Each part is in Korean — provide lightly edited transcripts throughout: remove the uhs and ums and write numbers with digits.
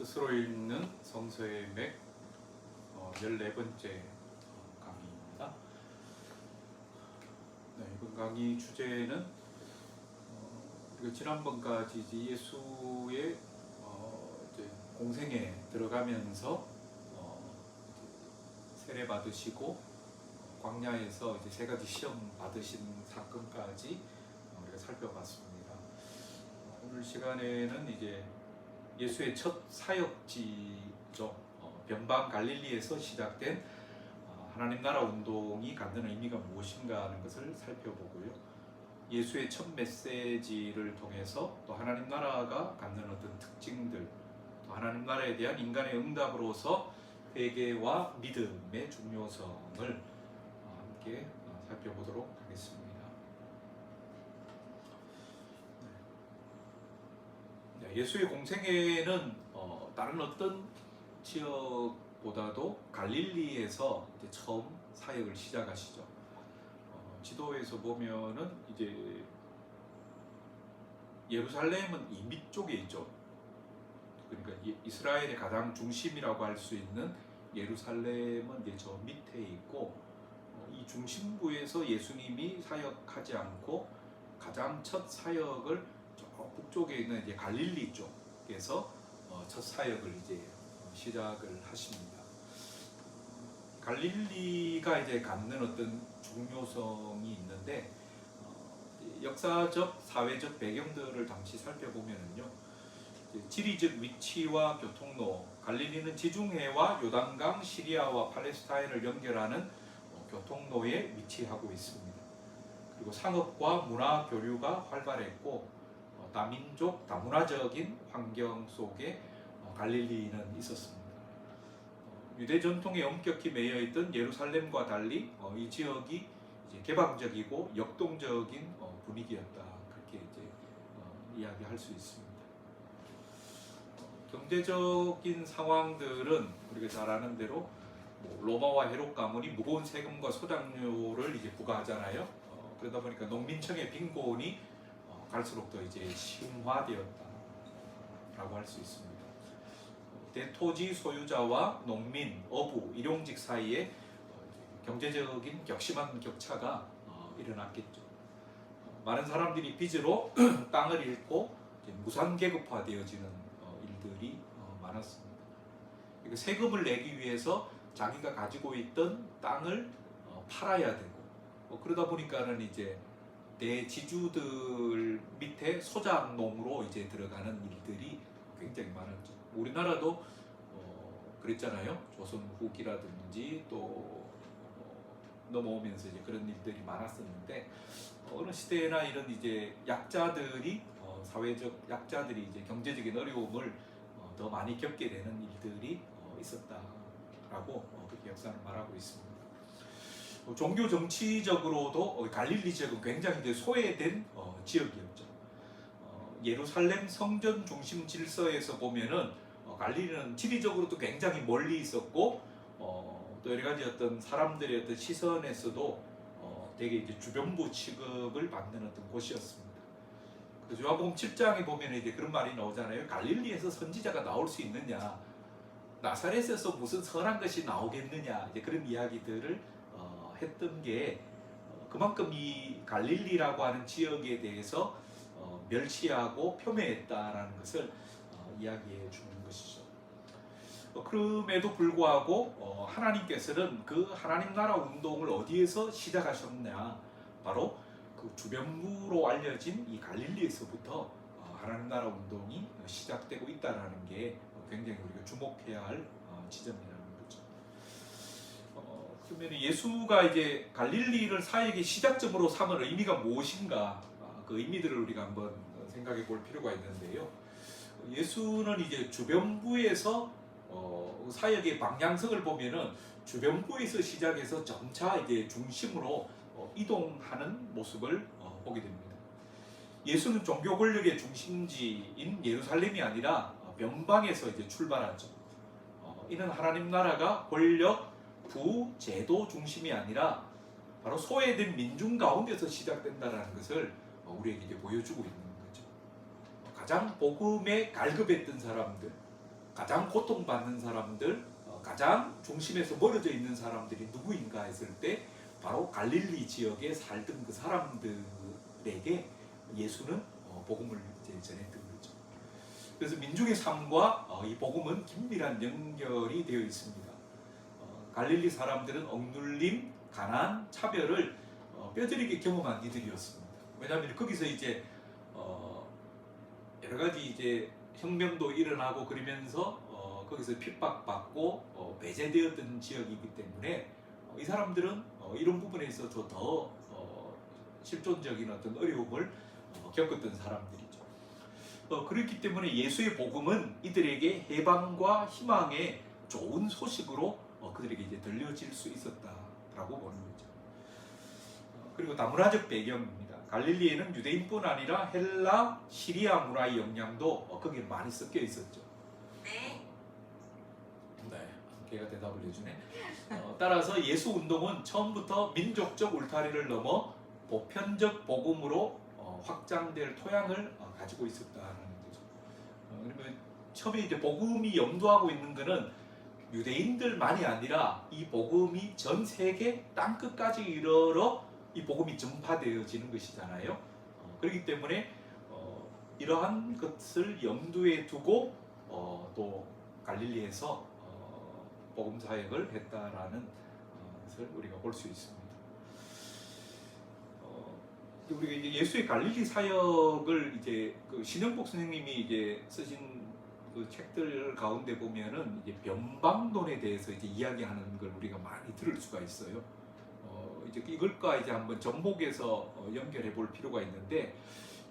뜻으로 읽는 성서의 맥 14번째 강의입니다. 이번 강의 주제는 우리가 지난번까지 예수의 이제 공생에 들어가면서 세례 받으시고 광야에서 이제 세 가지 시험 받으신 사건까지 우리가 살펴봤습니다. 오늘 시간에는 이제 예수의 첫 사역지죠. 변방 갈릴리에서 시작된 하나님 나라 운동이 갖는 의미가 무엇인가 하는 것을 살펴보고요. 예수의 첫 메시지를 통해서 또 하나님 나라가 갖는 어떤 특징들, 또 하나님 나라에 대한 인간의 응답으로서 회개와 믿음의 중요성을 함께 살펴보도록 하겠습니다. 예수의 공생애는 다른 어떤 지역보다도 갈릴리에서 이제 처음 사역을 시작하시죠. 지도에서 보면은 이제 예루살렘은 이 밑쪽에 있죠. 그러니까 이스라엘의 가장 중심이라고 할 수 있는 예루살렘은 이제 저 밑에 있고, 이 중심부에서 예수님이 사역하지 않고 가장 첫 사역을 저 북쪽에 있는 이제 갈릴리 쪽에서 첫 사역을 이제 시작을 하십니다. 갈릴리가 이제 갖는 어떤 중요성이 있는데, 역사적, 사회적 배경들을 잠시 살펴보면은요, 지리적 위치와 교통로, 갈릴리는 지중해와 요단강, 시리아와 팔레스타인을 연결하는 교통로에 위치하고 있습니다. 그리고 상업과 문화 교류가 활발했고, 다민족, 다문화적인 환경 속에 갈릴리는 있었습니다. 유대 전통에 엄격히 매여있던 예루살렘과 달리 이 지역이 이제 개방적이고 역동적인 분위기였다, 그렇게 이제 이야기할 수 있습니다. 경제적인 상황들은 우리가 잘 아는 대로 로마와 헤롯 가문이 무거운 세금과 소장료를 이제 부과하잖아요. 그러다 보니까 농민층의 빈곤이 갈수록 더 이제 심화되었다라고 할 수 있습니다. 대토지 소유자와 농민, 어부, 일용직 사이에 경제적인 격심한 격차가 일어났겠죠. 많은 사람들이 빚으로 땅을 잃고 무상계급화되어지는 일들이 많았습니다. 그러니까 세금을 내기 위해서 자기가 가지고 있던 땅을 팔아야 되고, 그러다 보니까는 이제 대지주들 밑에 소작농으로 이제 들어가는 일들이 굉장히 많았죠. 우리나라도 그랬잖아요. 조선 후기라든지 또 넘어오면서 이제 그런 일들이 많았었는데, 어느 시대나 이런 이제 약자들이 사회적 약자들이 이제 경제적인 어려움을 더 많이 겪게 되는 일들이 있었다라고 그렇게 역사는 말하고 있습니다. 종교 정치적으로도 갈릴리 지역은 굉장히 이제 소외된 지역이었죠. 예루살렘 성전 중심 질서에서 보면은 갈릴리는 지리적으로도 굉장히 멀리 있었고, 또 여러 가지 어떤 사람들의 어떤 시선에서도 되게 이제 주변부 취급을 받는 어떤 곳이었습니다. 그래서 요한복음 7장에 보면 이제 그런 말이 나오잖아요. 갈릴리에서 선지자가 나올 수 있느냐, 나사렛에서 무슨 선한 것이 나오겠느냐, 이제 그런 이야기들을 했던 게 그만큼 이 갈릴리라고 하는 지역에 대해서 멸시하고 폄훼했다라는 것을 이야기해 주는 것이죠. 그럼에도 불구하고 하나님께서는 그 하나님 나라 운동을 어디에서 시작하셨냐, 바로 그 주변부로 알려진 이 갈릴리에서부터 하나님 나라 운동이 시작되고 있다는 게 굉장히 우리가 주목해야 할 지점이라는 거죠. 그러면 예수가 이제 갈릴리를 사역의 시작점으로 삼은 의미가 무엇인가, 그 의미들을 우리가 한번 생각해 볼 필요가 있는데요. 예수는 이제 주변부에서 사역의 방향성을 보면은 주변부에서 시작해서 점차 이제 중심으로 이동하는 모습을 보게 됩니다. 예수는 종교 권력의 중심지인 예루살렘이 아니라 변방에서 이제 출발하죠. 이는 하나님 나라가 권력, 부, 제도 중심이 아니라 바로 소외된 민중 가운데서 시작된다는 것을 우리에게 이제 보여주고 있는 거죠. 가장 복음에 갈급했던 사람들, 가장 고통받는 사람들, 가장 중심에서 멀어져 있는 사람들이 누구인가 했을 때 바로 갈릴리 지역에 살던 그 사람들에게 예수는 복음을 이제 전했던 거죠. 그래서 민중의 삶과 이 복음은 긴밀한 연결이 되어 있습니다. 갈릴리 사람들은 억눌림, 가난, 차별을 뼈저리게 경험한 이들이었습니다. 왜냐하면 거기서 이제 여러 가지 이제 혁명도 일어나고 그러면서 거기서 핍박받고 배제되었던 지역이기 때문에 이 사람들은 이런 부분에 있어서 더 실존적인 어떤 어려움을 겪었던 사람들이죠. 그렇기 때문에 예수의 복음은 이들에게 해방과 희망의 좋은 소식으로 그들에게 이제 들려질 수 있었다라고 보는 거죠. 그리고 다문화적 배경입니다. 갈릴리에는 유대인뿐 아니라 헬라, 시리아 문화의 영향도 거기에 많이 섞여 있었죠. 네, 걔가 대답을 해주네. 따라서 예수 운동은 처음부터 민족적 울타리를 넘어 보편적 복음으로 확장될 토양을 가지고 있었다는 거죠. 그러면 처음에 이제 복음이 염두하고 있는 것은 유대인들만이 아니라 이 복음이 전 세계 땅 끝까지 이르러 이 복음이 전파되어지는 것이잖아요. 그렇기 때문에 이러한 것을 염두에 두고 또 갈릴리에서 복음 사역을 했다라는 것을 우리가 볼 수 있습니다. 우리가 이제 예수의 갈릴리 사역을 이제 그 신영복 선생님이 이제 쓰신 그 책들 가운데 보면은 이제 변방론에 대해서 이제 이야기하는 걸 우리가 많이 들을 수가 있어요. 이제 이걸과 이제 한번 접목해서 연결해 볼 필요가 있는데,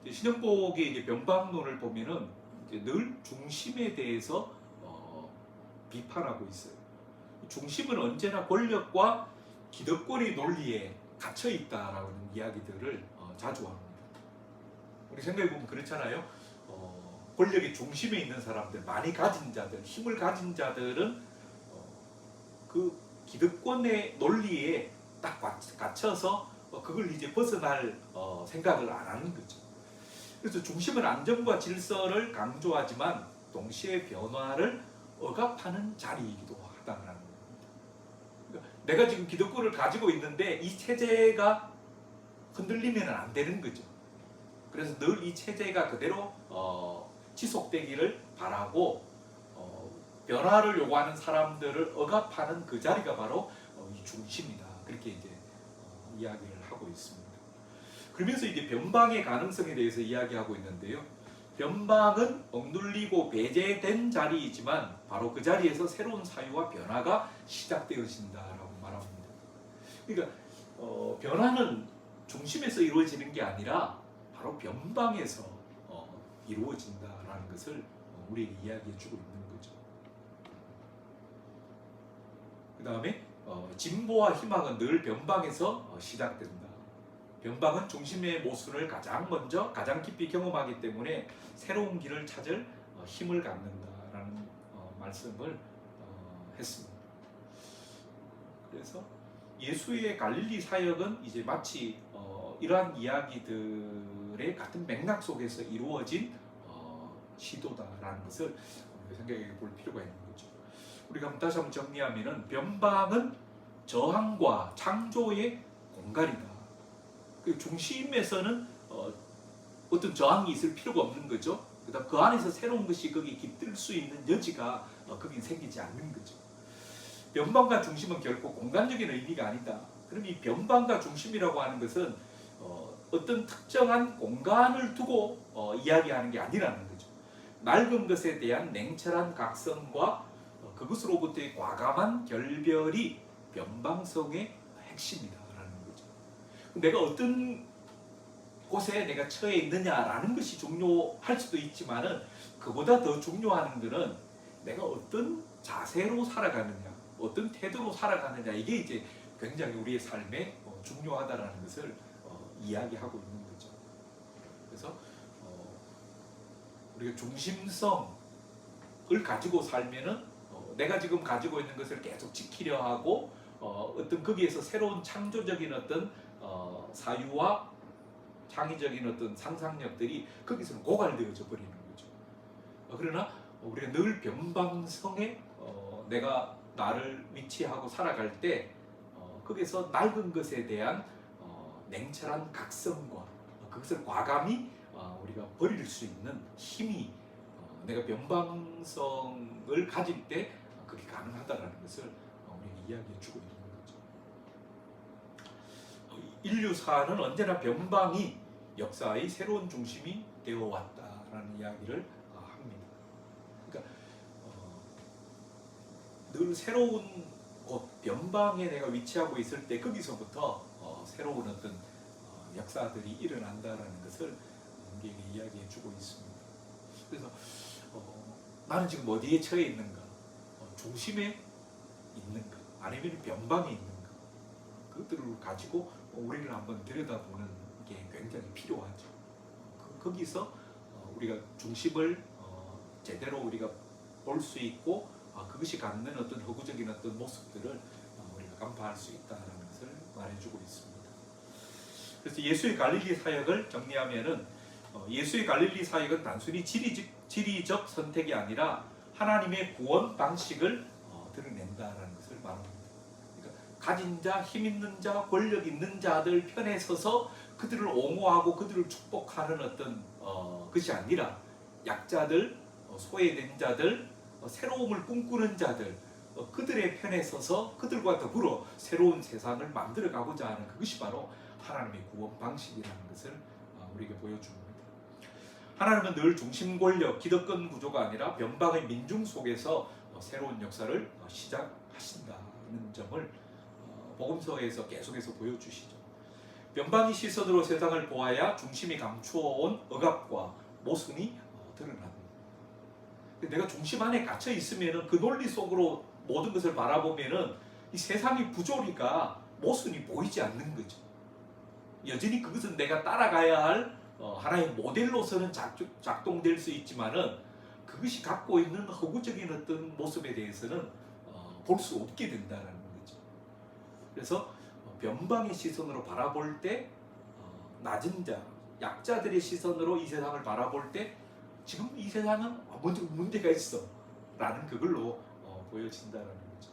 신영복의 이제 변방론을 보면은 이제 늘 중심에 대해서 비판하고 있어요. 중심은 언제나 권력과 기득권의 논리에 갇혀 있다라는 이야기들을 자주 합니다. 우리 생각해 보면 그렇잖아요. 권력의 중심에 있는 사람들, 많이 가진 자들, 힘을 가진 자들은 그 기득권의 논리에 딱 갇혀서 그걸 이제 벗어날 생각을 안 하는 거죠. 그래서 중심은 안정과 질서를 강조하지만 동시에 변화를 억압하는 자리이기도 하다는 겁니다. 그러니까 내가 지금 기득권을 가지고 있는데 이 체제가 흔들리면 안 되는 거죠. 그래서 늘 이 체제가 그대로 지속되기를 바라고 변화를 요구하는 사람들을 억압하는 그 자리가 바로 이 중심이다. 그렇게 이제 이야기를 하고 있습니다. 그러면서 이제 변방의 가능성에 대해서 이야기하고 있는데요. 변방은 억눌리고 배제된 자리이지만 바로 그 자리에서 새로운 사유와 변화가 시작되어진다라고 말합니다. 그러니까 변화는 중심에서 이루어지는 게 아니라 바로 변방에서 이루어진다라는 것을 우리에게 이야기해 주고 있는 거죠. 그 다음에 진보와 희망은 늘 변방에서 시작된다. 변방은 중심의 모순을 가장 먼저 가장 깊이 경험하기 때문에 새로운 길을 찾을 힘을 갖는다라는 말씀을 했습니다. 그래서 예수의 갈릴리 사역은 이제 마치 이러한 이야기들의 같은 맥락 속에서 이루어진 시도다라는 것을 생각해 볼 필요가 있는 거죠. 우리가 다시 한번 정리하면은 변방은 저항과 창조의 공간이다. 그 중심에서는 어떤 저항이 있을 필요가 없는 거죠. 그다음 그 안에서 새로운 것이 거기 깃들 수 있는 여지가 거기 생기지 않는 거죠. 변방과 중심은 결코 공간적인 의미가 아니다. 그럼 이 변방과 중심이라고 하는 것은 어떤 특정한 공간을 두고 이야기하는 게 아니라는 거죠. 낡은 것에 대한 냉철한 각성과 그것으로부터의 과감한 결별이 변방성의 핵심이다라는 거죠. 내가 어떤 곳에 내가 처해 있느냐라는 것이 중요할 수도 있지만은 그보다 더 중요한 것은 내가 어떤 자세로 살아가느냐, 어떤 태도로 살아가느냐, 이게 이제 굉장히 우리의 삶에 중요하다라는 것을 이야기하고 있는 거죠. 그래서 우리가 중심성을 가지고 살면은 내가 지금 가지고 있는 것을 계속 지키려 하고 어떤 거기에서 새로운 창조적인 어떤 사유와 창의적인 어떤 상상력들이 거기서는 고갈되어져 버리는 거죠. 그러나 우리가 늘 변방성에 내가 나를 위치하고 살아갈 때 거기서 낡은 것에 대한 냉철한 각성과 그것을 과감히 우리가 버릴 수 있는 힘이 내가 변방성을 가질 때 그게 가능하다라는 것을 우리에게 이야기해 주고 있는 거죠. 인류사는 언제나 변방이 역사의 새로운 중심이 되어 왔다라는 이야기를 합니다. 그러니까 늘 새로운 곳 변방에 내가 위치하고 있을 때 거기서부터 새로운 어떤 역사들이 일어난다라는 것을 우리에게 이야기해 주고 있습니다. 그래서 나는 지금 어디에 처해 있는가? 중심에 있는가? 아니면 변방에 있는가? 그것들을 가지고 우리를 한번 들여다보는 게 굉장히 필요하죠. 거기서 우리가 중심을 제대로 우리가 볼 수 있고 그것이 갖는 어떤 허구적인 어떤 모습들을 우리가 간파할 수 있다는 것을 말해주고 있습니다. 그래서 예수의 갈릴리 사역을 정리하면은 예수의 갈릴리 사역은 단순히 지리적 선택이 아니라 하나님의 구원 방식을 드러낸다라는 것을 말합니다. 그러니까 가진 자, 힘 있는 자, 권력 있는 자들 편에 서서 그들을 옹호하고 그들을 축복하는 어떤 것이 아니라 약자들, 소외된 자들, 새로움을 꿈꾸는 자들, 그들의 편에 서서 그들과 더불어 새로운 세상을 만들어가고자 하는 그것이 바로 하나님의 구원 방식이라는 것을 우리에게 보여줍니다. 하나님은 늘 중심 권력, 기득권 구조가 아니라 변방의 민중 속에서 새로운 역사를 시작하신다는 점을 복음서에서 계속해서 보여주시죠. 변방의 시선으로 세상을 보아야 중심이 감추어온 억압과 모순이 드러납니다. 내가 중심 안에 갇혀 있으면 그 논리 속으로 모든 것을 바라보면 이 세상의 부조리가 모순이 보이지 않는 거죠. 여전히 그것은 내가 따라가야 할 하나의 모델로서는 작동될 수 있지만은 그것이 갖고 있는 허구적인 어떤 모습에 대해서는 볼 수 없게 된다는 거죠. 그래서 변방의 시선으로 바라볼 때 낮은 자, 약자들의 시선으로 이 세상을 바라볼 때 지금 이 세상은 문제가 있어 라는 그걸로 보여진다는 거죠.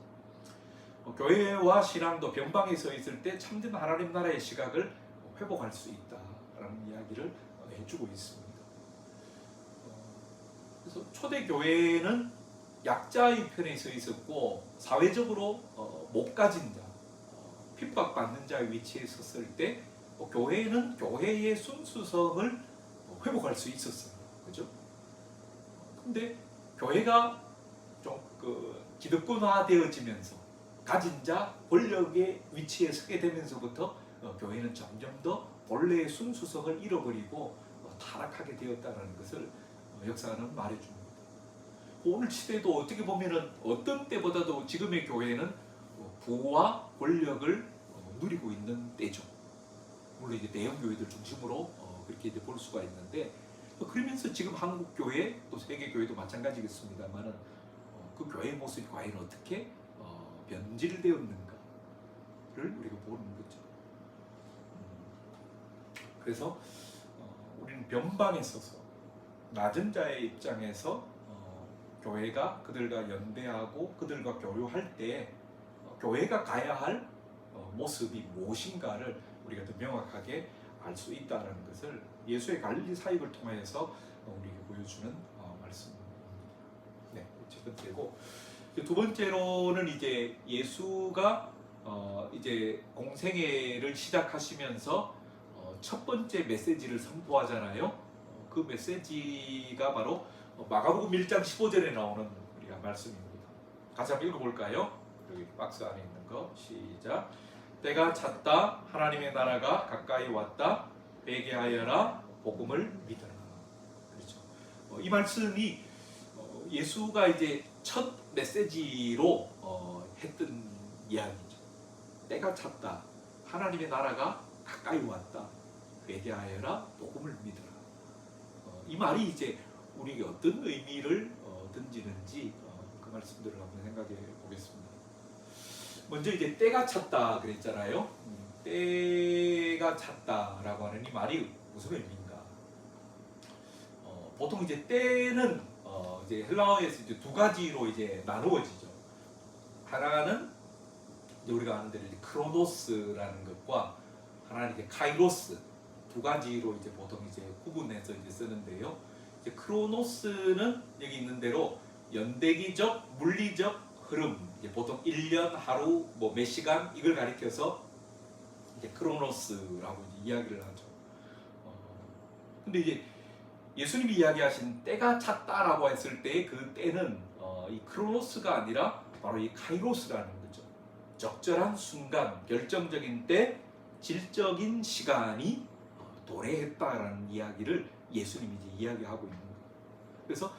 교회와 신앙도 변방에 서 있을 때 참된 하나님 나라의 시각을 회복할 수 있다라는 이야기를 해주고 있습니다. 그래서 초대 교회는 약자의 편에 서 있었고 사회적으로 못 가진 자, 핍박받는 자의 위치에 섰을 때 교회는 교회의 순수성을 회복할 수 있었어요. 그죠? 근데 교회가 좀 기득권화되어지면서 가진 자 권력의 위치에 서게 되면서부터 교회는 점점 더 본래의 순수성을 잃어버리고 타락하게 되었다는 것을 역사는 말해줍니다. 오늘 시대도 어떻게 보면은 어떤 때보다도 지금의 교회는 부와 권력을 누리고 있는 때죠. 물론 이제 대형 교회들 중심으로 그렇게 이제 볼 수가 있는데 그러면서 지금 한국 교회 또 세계 교회도 마찬가지겠습니다만은 그 교회의 모습이 과연 어떻게 변질되었는가를 우리가 보는 거죠. 그래서 우리는 변방에 서서 낮은 자의 입장에서 교회가 그들과 연대하고 그들과 교류할 때 교회가 가야 할 모습이 무엇인가를 우리가 더 명확하게 알 수 있다는 것을 예수의 갈릴리 사역을 통해서 우리에게 보여주는 말씀입니다. 네, 첫 번째고 두 번째로는 이제 예수가 이제 공생애를 시작하시면서 첫 번째 메시지를 선포하잖아요. 그 메시지가 바로 마가복음 1장 15절에 나오는 우리가 말씀입니다. 같이 한번 읽어볼까요? 여기 박스 안에 있는 거 시작. 때가 찼다. 하나님의 나라가 가까이 왔다. 회개하여라. 복음을 믿어라. 그렇죠. 이 말씀이 예수가 이제 첫 메시지로 했던 이야기죠. 때가 찼다. 하나님의 나라가 가까이 왔다. 회개하여라. 복음을 믿어라. 이 말이 이제 우리에게 어떤 의미를 던지는지 그 말씀들을 한번 생각해 보겠습니다. 먼저 이제 때가 찼다 그랬잖아요. 때가 찼다라고 하는 이 말이 무슨 의미인가? 보통 이제 때는 이제 헬라어에서 이제 두 가지로 이제 나누어지죠. 하나는 이제 우리가 아는 대로 이제 크로노스라는 것과 하나는 이제 카이로스, 두 가지로 이제 보통 이제 구분해서 이제 쓰는데요. 이제 크로노스는 여기 있는 대로 연대기적, 물리적 흐름, 이제 보통 1년, 하루, 뭐 몇 시간 이걸 가리켜서 이제 크로노스라고 이제 이야기를 하죠. 근데 이제 예수님이 이야기하신 때가 찼다라고 했을 때 그 때는 이 크로노스가 아니라 바로 이 카이로스라는 거죠. 적절한 순간, 결정적인 때, 질적인 시간이 도래했다라는 이야기를 예수님이 이제 이야기하고 있는 거예요. 그래서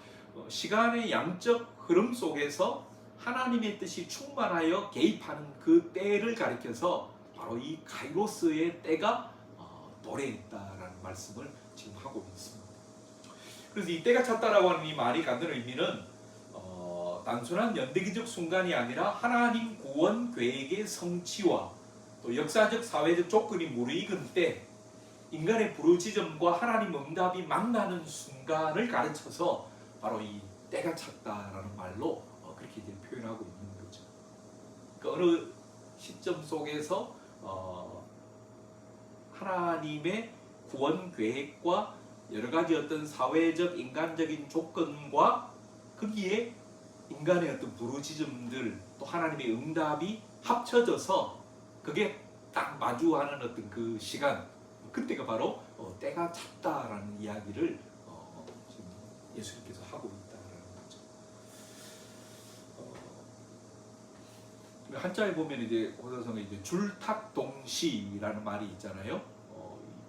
시간의 양적 흐름 속에서 하나님의 뜻이 충만하여 개입하는 그 때를 가리켜서 바로 이 카이로스의 때가 도래했다라는 말씀을 지금 하고 있습니다. 그래서 이 때가 찼다라고 하는 이 말이 갖는 의미는 단순한 연대기적 순간이 아니라 하나님 구원 계획의 성취와 또 역사적 사회적 조건이 무르익은 때, 인간의 부르짖음과 하나님 응답이 만나는 순간을 가르쳐서 바로 이 때가 찼다라는 말로 그렇게 이제 표현하고 있는 거죠. 그러니까 어느 시점 속에서 하나님의 구원 계획과 여러 가지 어떤 사회적 인간적인 조건과 거기에 인간의 어떤 부르짖음들 또 하나님의 응답이 합쳐져서 그게 딱 마주하는 어떤 그 시간, 그때가 바로 때가 찼다라는 이야기를 지금 예수님께서 하고 있다라는 거죠. 한자에 보면 이제 호사성에 이제 줄탁동시라는 말이 있잖아요.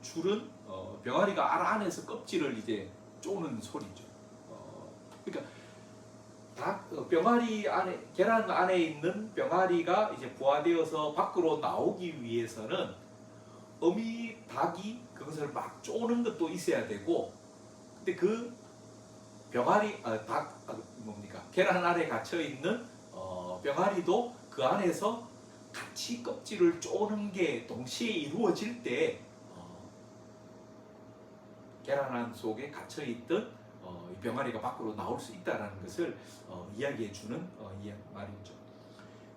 줄은 병아리가 알 안에서 껍질을 이제 쪼는 소리죠. 그러니까 병아리 안에, 계란 안에 있는 병아리가 이제 부화되어서 밖으로 나오기 위해서는 어미 닭이 그것을 막 쪼는 것도 있어야 되고, 근데 그 병아리 계란 안에 갇혀 있는 병아리도 그 안에서 같이 껍질을 쪼는 게 동시에 이루어질 때 계란 안 속에 갇혀 있던 병아리가 밖으로 나올 수 있다는 것을 이야기해 주는 말이죠.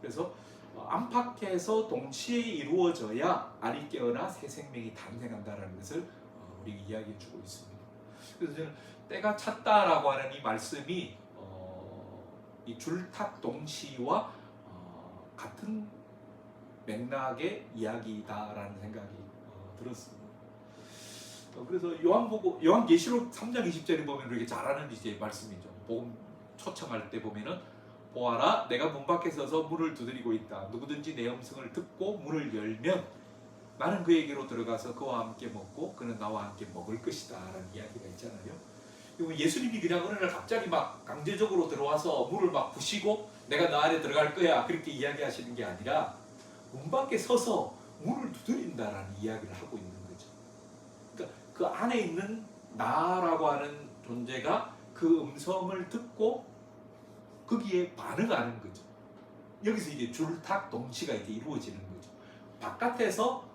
그래서 안팎에서 동시에 이루어져야 알이 깨어나 새 생명이 탄생한다는 것을 우리에게 이야기해 주고 있습니다. 그래서 저는 때가 찼다라고 하는 이 말씀이 이 줄탁 동시와 같은 맥락의 이야기다라는 생각이 들었습니다. 그래서 요한계시록 3장 20절에 보면 이렇게 잘하는 이제 말씀이죠. 복음 초청할 때 보면은 보아라, 내가 문 밖에 서서 문을 두드리고 있다. 누구든지 내 음성을 듣고 문을 열면 나는 그에게로 들어가서 그와 함께 먹고 그는 나와 함께 먹을 것이다 라는 이야기가 있잖아요. 예수님이 그냥 어느 날 갑자기 막 강제적으로 들어와서 문을 막 부시고 내가 너 안에 들어갈 거야 그렇게 이야기하시는 게 아니라 문 밖에 서서 문을 두드린다라는 이야기를 하고 있는 거죠. 그러니까 그 안에 있는 나라고 하는 존재가 그 음성을 듣고 거기에 반응하는 거죠. 여기서 이제 줄탁 동시가 이제 이루어지는 거죠. 바깥에서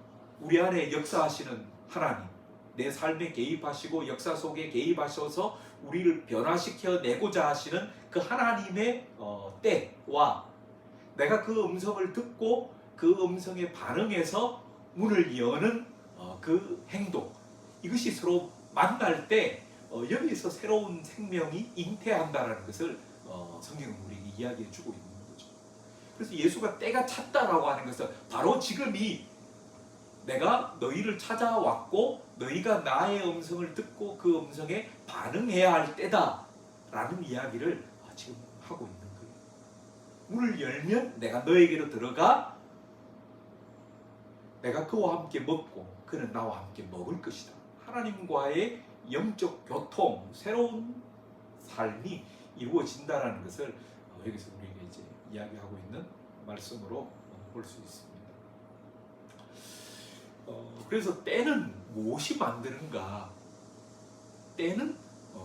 우리 안에 역사하시는 하나님, 내 삶에 개입하시고 역사 속에 개입하셔서 우리를 변화시켜 내고자 하시는 그 하나님의 때와 내가 그 음성을 듣고 그 음성에 반응해서 문을 여는 그 행동, 이것이 서로 만날 때 여기서 새로운 생명이 잉태한다는 것을 성경은 우리에게 이야기해 주고 있는 거죠. 그래서 예수가 때가 찼다라고 하는 것은 바로 지금이 내가 너희를 찾아왔고 너희가 나의 음성을 듣고 그 음성에 반응해야 할 때다라는 이야기를 지금 하고 있는 거예요. 문을 열면 내가 너에게로 들어가 내가 그와 함께 먹고 그는 나와 함께 먹을 것이다. 하나님과의 영적 교통, 새로운 삶이 이루어진다라는 것을 여기서 우리에게 이제 이야기하고 있는 말씀으로 볼 수 있습니다. 그래서 때는 무엇이 만드는가? 때는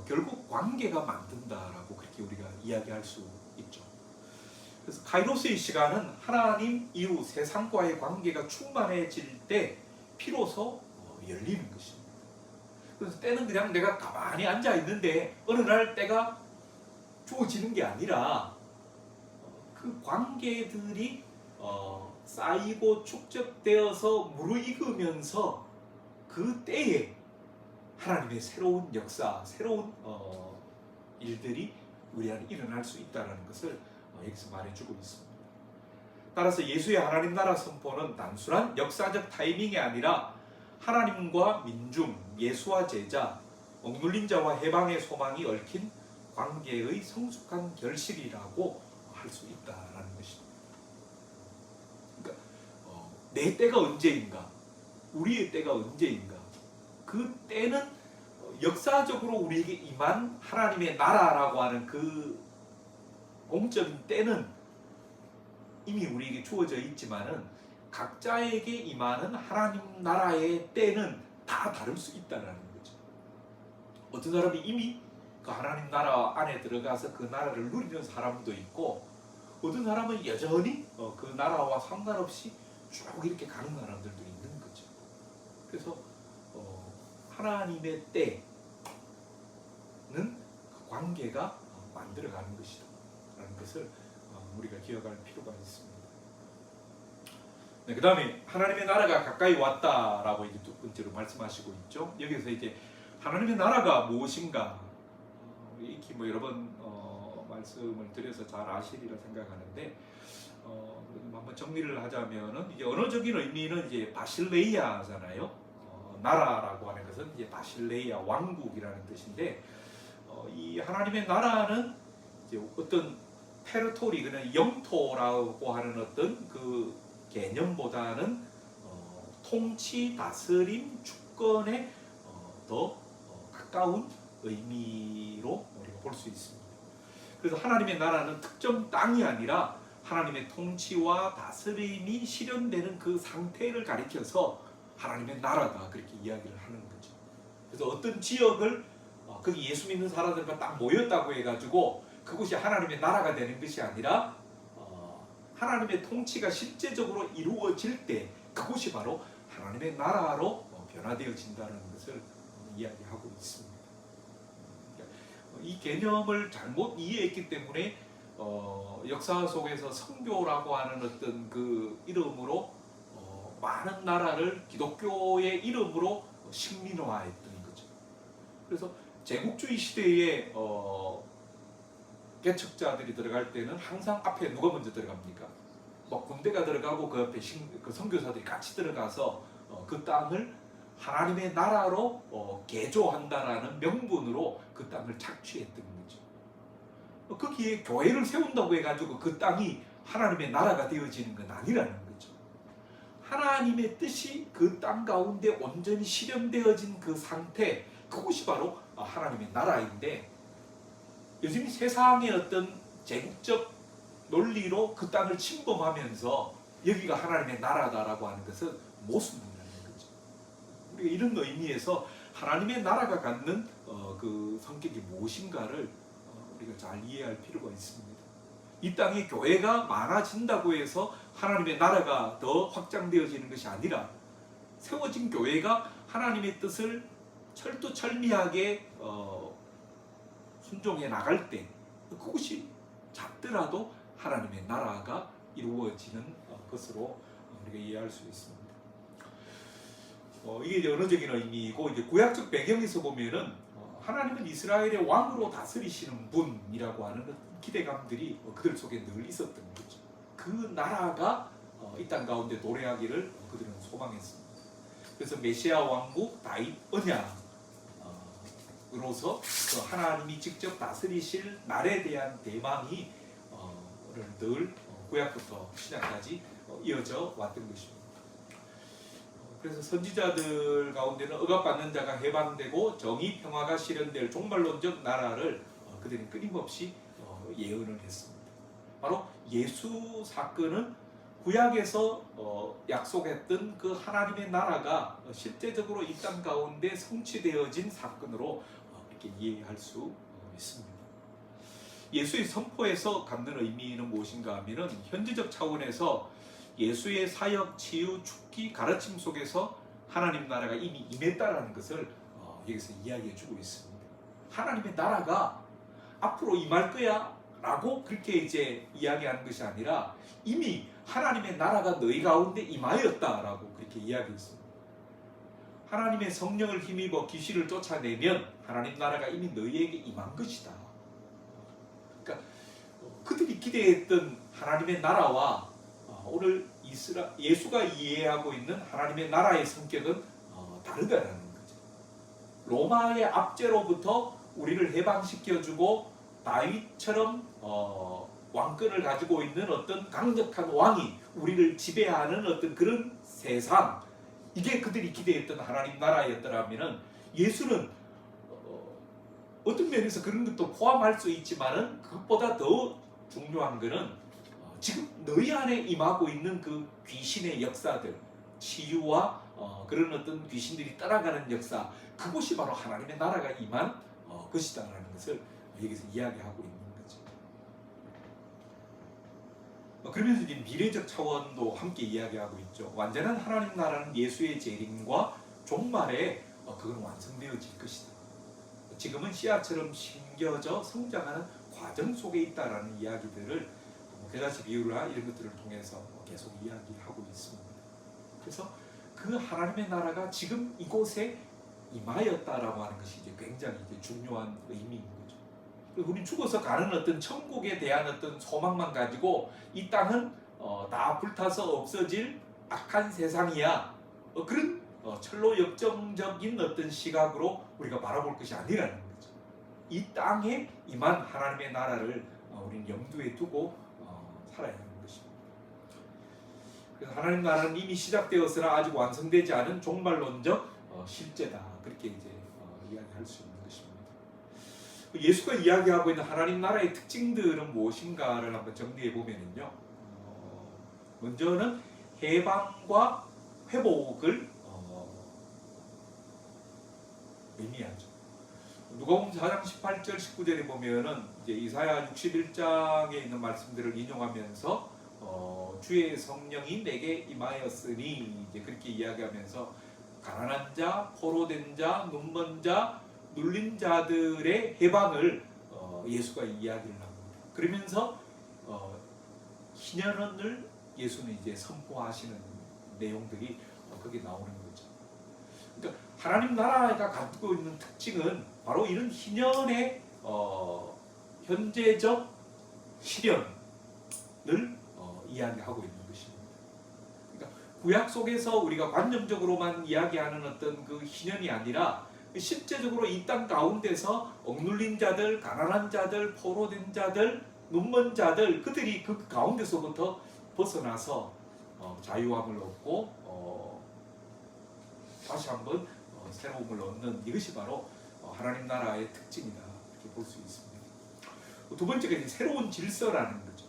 결국 관계가 만든다라고 그렇게 우리가 이야기할 수 있죠. 그래서 카이로스의 시간은 하나님 이후 세상과의 관계가 충만해질 때 비로소 열리는 것입니다. 그래서 때는 그냥 내가 가만히 앉아 있는데 어느 날 때가 주어지는 게 아니라 그 관계들이 쌓이고 축적되어서 무르익으면서 그 때에 하나님의 새로운 역사, 새로운 일들이 우리 안에 일어날 수 있다는 것을 여기서 말해주고 있습니다. 따라서 예수의 하나님 나라 선포는 단순한 역사적 타이밍이 아니라 하나님과 민중, 예수와 제자, 억눌린 자와 해방의 소망이 얽힌 관계의 성숙한 결실이라고 할 수 있다는 것입니다. 그러니까 내 때가 언제인가, 우리의 때가 언제인가, 그 때는 역사적으로 우리에게 임한 하나님의 나라라고 하는 그 공적인 때는 이미 우리에게 주어져 있지만은 각자에게 임하는 하나님 나라의 때는 다 다를 수 있다는 거죠. 어떤 사람이 이미 그 하나님 나라 안에 들어가서 그 나라를 누리는 사람도 있고, 어떤 사람은 여전히 그 나라와 상관없이 쭉 이렇게 가는 사람들도 있는 거죠. 그래서 하나님의 때는 그 관계가 만들어가는 것이다 라는 것을 우리가 기억할 필요가 있습니다. 네, 그 다음에 하나님의 나라가 가까이 왔다라고 이제 두 번째로 말씀하시고 있죠. 여기서 이제 하나님의 나라가 무엇인가 익히 여러 번 말씀을 드려서 잘 아시리라 생각하는데, 한번 정리를 하자면은 이제 언어적인 의미는 이제 바실레이아잖아요. 나라라고 하는 것은 이제 바실레이아 왕국이라는 뜻인데, 이 하나님의 나라는 이제 어떤 테리토리, 그냥 영토라고 하는 어떤 그 개념보다는 통치, 다스림, 주권에 더 가까운 의미로 우리가 볼 수 있습니다. 그래서 하나님의 나라는 특정 땅이 아니라 하나님의 통치와 다스림이 실현되는 그 상태를 가리켜서 하나님의 나라다 그렇게 이야기를 하는 거죠. 그래서 어떤 지역을 거기 예수 믿는 사람들만 딱 모였다고 해가지고 그곳이 하나님의 나라가 되는 것이 아니라 하나님의 통치가 실제적으로 이루어질 때 그곳이 바로 하나님의 나라로 변화되어진다는 것을 이야기하고 있습니다. 이 개념을 잘못 이해했기 때문에 역사 속에서 선교라고 하는 어떤 그 이름으로 많은 나라를 기독교의 이름으로 식민화했던 거죠. 그래서 제국주의 시대에 개척자들이 들어갈 때는 항상 앞에 누가 먼저 들어갑니까? 군대가 들어가고 그 옆에 그 선교사들이 같이 들어가서 그 땅을 하나님의 나라로 개조한다라는 명분으로 그 땅을 착취했던 거죠. 거기에 교회를 세운다고 해가지고 그 땅이 하나님의 나라가 되어지는 건 아니라는 거죠. 하나님의 뜻이 그 땅 가운데 온전히 실현되어진 그 상태, 그것이 바로 하나님의 나라인데, 요즘 세상의 어떤 제국적 논리로 그 땅을 침범하면서 여기가 하나님의 나라다라고 하는 것은 모순이라는 거죠. 우리가 이런 의미에서 하나님의 나라가 갖는 그 성격이 무엇인가를 우리가 잘 이해할 필요가 있습니다. 이 땅에 교회가 많아진다고 해서 하나님의 나라가 더 확장되어지는 것이 아니라, 세워진 교회가 하나님의 뜻을 철두철미하게 순종해 나갈 때 그것이 작더라도 하나님의 나라가 이루어지는 것으로 우리가 이해할 수 있습니다. 이게 이제 언어적인 의미이고, 이제 구약적 배경에서 보면은 하나님은 이스라엘의 왕으로 다스리시는 분이라고 하는 기대감들이 그들 속에 늘 있었던 거죠. 그 나라가 이 땅 가운데 도래하기를 그들은 소망했습니다. 그래서 메시아 왕국 다윗 언약으로서 그 하나님이 직접 다스리실 날에 대한 대망이 늘 구약부터 신약까지 이어져 왔던 것입니다. 그래서 선지자들 가운데는 억압받는 자가 해방되고 정의 평화가 실현될 종말론적 나라를 그들은 끊임없이 예언을 했습니다. 바로 예수 사건은 구약에서 약속했던 그 하나님의 나라가 실제적으로 이 땅 가운데 성취되어진 사건으로 이렇게 이해할 수 있습니다. 예수의 선포에서 갖는 의미는 무엇인가 하면은 현지적 차원에서 예수의 사역, 치유, 축기, 가르침 속에서 하나님 나라가 이미 임했다라는 것을 여기서 이야기해주고 있습니다. 하나님의 나라가 앞으로 임할 거야 라고 그렇게 이제 이야기하는 것이 아니라 이미 하나님의 나라가 너희 가운데 임하였다라고 그렇게 이야기했습니다. 하나님의 성령을 힘입어 귀신을 쫓아내면 하나님 나라가 이미 너희에게 임한 것이다. 그러니까 그들이 기대했던 하나님의 나라와 오늘 예수가 이해하고 있는 하나님의 나라의 성격은 다르다라는 거죠. 로마의 압제로부터 우리를 해방시켜주고 다윗처럼 왕권을 가지고 있는 어떤 강력한 왕이 우리를 지배하는 어떤 그런 세상, 이게 그들이 기대했던 하나님 나라였더라면 예수는 어떤 면에서 그런 것도 포함할 수 있지만은 그것보다 더 중요한 것은 지금 너희 안에 임하고 있는 그 귀신의 역사들, 치유와 그런 어떤 귀신들이 따라가는 역사, 그것이 바로 하나님의 나라가 임한 것이다라는 것을 여기서 이야기하고 있는 거죠. 그러면서 이제 미래적 차원도 함께 이야기하고 있죠. 완전한 하나님 나라는 예수의 재림과 종말에 그건 완성되어질 것이다. 지금은 씨앗처럼 심겨져 성장하는 과정 속에 있다라는 이야기들을 겨자씨 비유나 이런 것들을 통해서 계속 이야기하고 있습니다. 그래서 그 하나님의 나라가 지금 이곳에 임하였다라고 하는 것이 이제 굉장히 이제 중요한 의미인 거죠. 우리 죽어서 가는 어떤 천국에 대한 어떤 소망만 가지고 이 땅은 다 불타서 없어질 악한 세상이야. 그런 철로 역정적인 어떤 시각으로 우리가 바라볼 것이 아니라는 거죠. 이 땅에 임한 하나님의 나라를 우리는 염두에 두고 살아야 하는 것입니다. 그래서 하나님 나라는 이미 시작되었으나 아직 완성되지 않은 종말론적 실제다. 그렇게 이제 이야기할 수 있는 것입니다. 예수가 이야기하고 있는 하나님 나라의 특징들은 무엇인가를 한번 정리해 보면은요. 먼저는 해방과 회복을 의미하죠. 누가복음 4장 18절 19절에 보면은 이제 이사야 61장에 있는 말씀들을 인용하면서 주의 성령이 내게 임하였으니 이제 그렇게 이야기하면서 가난한 자, 포로된 자, 눈먼 자, 눌린 자들의 해방을 예수가 이야기를 합니다. 그러면서 희년을 예수는 이제 선포하시는 내용들이 거기에 나오는 거죠. 그러니까 하나님 나라가 가지고 있는 특징은 바로 이런 희년의 현재적 실현을 이야기하고 있는 것입니다. 그러니까 구약 속에서 우리가 관념적으로만 이야기하는 어떤 그 희년이 아니라 실제적으로 이 땅 가운데서 억눌린 자들, 가난한 자들, 포로된 자들, 눈먼 자들, 그들이 그 가운데서부터 벗어나서 자유함을 얻고 다시 한번 새로움을 얻는 이것이 바로 하나님 나라의 특징이다 이렇게 볼 수 있습니다. 두 번째가 이제 새로운 질서라는 거죠.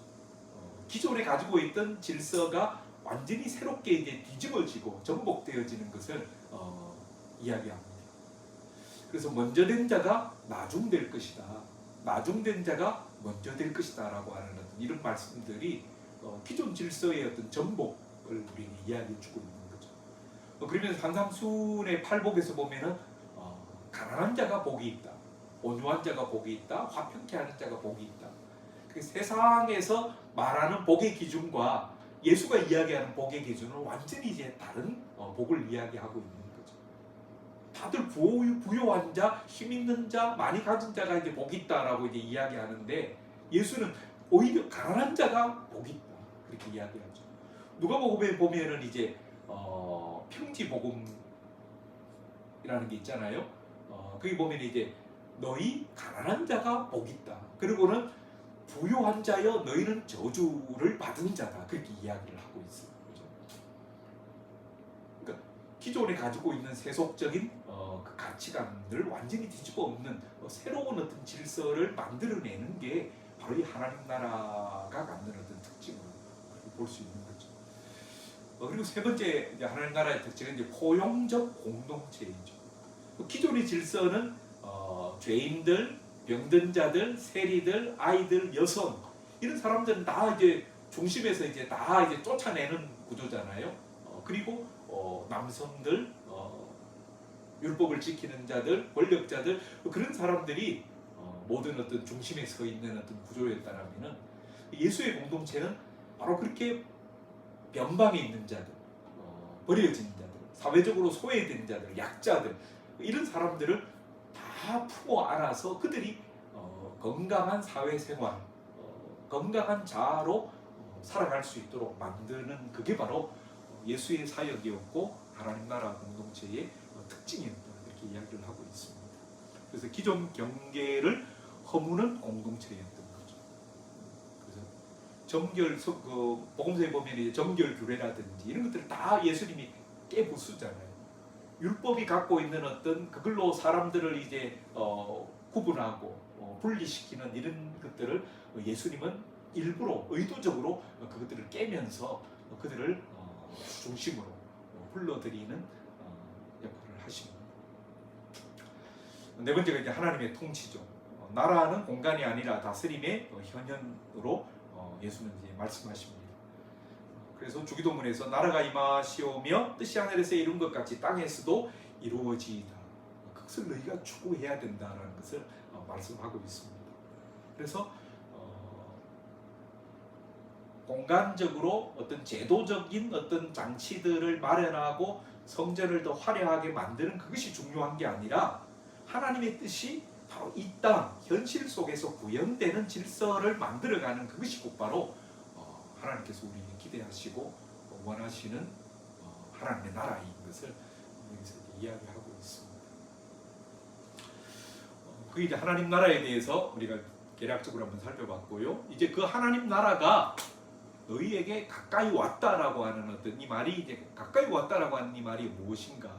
기존에 가지고 있던 질서가 완전히 새롭게 이제 뒤집어지고 전복되어지는 것을 이야기합니다. 그래서 먼저 된 자가 나중될 것이다. 나중된 자가 먼저 될 것이다 라고 하는 이런 말씀들이 기존 질서의 어떤 전복을 우리에게 이야기해 주고 있는 거죠. 그러면서 산삼순의 팔복에서 보면은 가난한 자가 복이 있다. 온유한 자가 복이 있다. 화평케 하는 자가 복이 있다. 그 세상에서 말하는 복의 기준과 예수가 이야기하는 복의 기준은 완전히 이제 다른 복을 이야기하고 있는 거죠. 다들 부유한 자, 힘 있는 자, 많이 가진 자가 이제 복이 있다라고 이제 이야기하는데 예수는 오히려 가난한 자가 복이 있다 그렇게 이야기하죠. 누가복음에 보면은 이제 평지복음이라는 게 있잖아요. 거기 보면 이제 너희 가난한 자가 복이 있다. 그리고는 부유한 자여 너희는 저주를 받은 자다 그렇게 이야기를 하고 있어요. 그렇죠? 그러니까 기존에 가지고 있는 세속적인 그 가치관들을 완전히 뒤집어 엎는 새로운 어떤 질서를 만들어내는 게 바로 이 하나님 나라가 갖는 어떤 특징으로 볼 수 있는 거죠. 그리고 세 번째 이제 하나님 나라의 특징은 이제 포용적 공동체이죠. 기존의 질서는 죄인들, 병든 자들, 세리들, 아이들, 여성 이런 사람들은 다 이제 중심에서 이제 다 이제 쫓아내는 구조잖아요. 그리고 남성들, 율법을 지키는 자들, 권력자들 그런 사람들이 모든 어떤 중심에 서 있는 어떤 구조였다라면은 예수의 공동체는 바로 그렇게 변방에 있는 자들, 버려진 자들, 사회적으로 소외된 자들, 약자들 이런 사람들을 다 품어 안아서 그들이 건강한 사회생활, 건강한 자아로 살아갈 수 있도록 만드는 그게 바로 예수의 사역이었고 하나님 나라 공동체의 특징이었다 이렇게 이야기를 하고 있습니다. 그래서 기존 경계를 허무는 공동체였던 거죠. 그래서 정결 복음서에 보면 이제 정결 규례라든지 이런 것들을 다 예수님이 깨부수잖아요. 율법이 갖고 있는 어떤 그걸로 사람들을 이제 구분하고 분리시키는 이런 것들을 예수님은 일부러 의도적으로 그것들을 깨면서 그들을 중심으로 불러들이는 역할을 하십니다. 네 번째가 이제 하나님의 통치죠. 나라는 공간이 아니라 다스림의 현현으로 예수는 이제 말씀하십니다. 그래서 주기도문에서 나라가 임하시오며 뜻이 하늘에서 이룬 것 같이 땅에서도 이루어지이다. 그것을 너희가 추구해야 된다라는 것을 말씀하고 있습니다. 그래서 공간적으로 어떤 제도적인 어떤 장치들을 마련하고 성전을 더 화려하게 만드는 그것이 중요한 게 아니라 하나님의 뜻이 바로 이 땅 현실 속에서 구현되는 질서를 만들어가는 그것이 곧바로 하나님께서 우리에게 기대하시고 원하시는 하나님의 나라인 것을 여기서 이야기하고 있습니다. 그 이제 하나님 나라에 대해서 우리가 개략적으로 한번 살펴봤고요. 이제 그 하나님 나라가 너희에게 가까이 왔다라고 하는 어떤 이 말이 이제 가까이 왔다라고 하는 이 말이 무엇인가?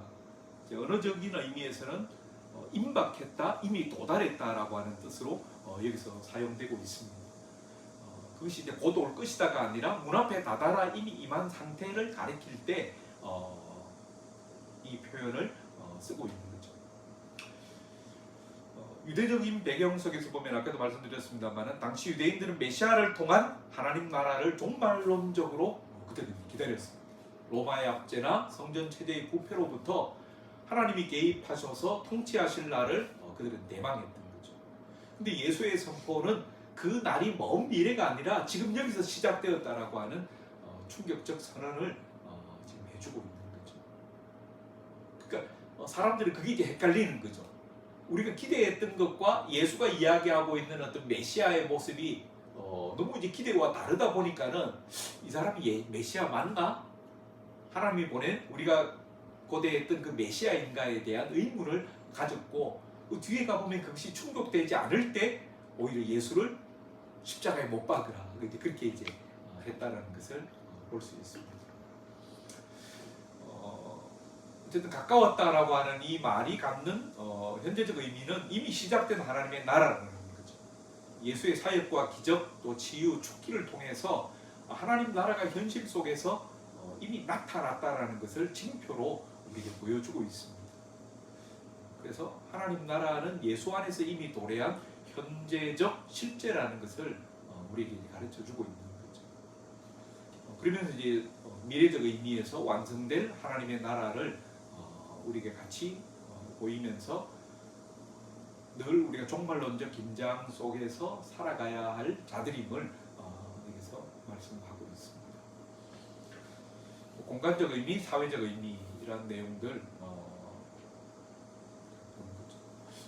이제 언어적인 의미에서는 임박했다, 이미 도달했다라고 하는 뜻으로 여기서 사용되고 있습니다. 그것이 이제 곧 올 것이다가 아니라 문 앞에 다다라 이미 임한 상태를 가리킬 때 이 표현을 쓰고 있는 거죠. 유대적인 배경 속에서 보면 아까도 말씀드렸습니다만 당시 유대인들은 메시아를 통한 하나님 나라를 종말론적으로 그들은 기다렸습니다. 로마의 압제나 성전 체제의 부패로부터 하나님이 개입하셔서 통치하실 날을 그들은 내망했던 거죠. 근데 예수의 선포는 그 날이 먼 미래가 아니라 지금 여기서 시작되었다라고 하는 충격적 선언을 지금 해주고 있는 거죠. 그러니까 사람들은 그게 이제 헷갈리는 거죠. 우리가 기대했던 것과 예수가 이야기하고 있는 어떤 메시아의 모습이 너무 이제 기대와 다르다 보니까는 이 사람이 메시아 맞나? 하나님이 보낸 우리가 고대했던 그 메시아인가에 대한 의문을 가졌고 그 뒤에 가보면 그것이 충족되지 않을 때 오히려 예수를 십자가에 못 박으라 그렇게 이제 했다라는 것을 볼 수 있습니다. 어쨌든 가까웠다라고 하는 이 말이 갖는 현재적 의미는 이미 시작된 하나님의 나라라는 거죠. 예수의 사역과 기적 또 치유 축기를 통해서 하나님 나라가 현실 속에서 이미 나타났다라는 것을 징표로 우리에게 보여주고 있습니다. 그래서 하나님 나라는 예수 안에서 이미 도래한 현재적 실제라는 것을 우리에게 가르쳐주고 있는 거죠. 그러면서 이제 미래적 의미에서 완성될 하나님의 나라를 우리에게 같이 보이면서 늘 우리가 종말론적 긴장 속에서 살아가야 할 자들임을 여기서 말씀하고 있습니다. 공간적 의미, 사회적 의미라는 내용들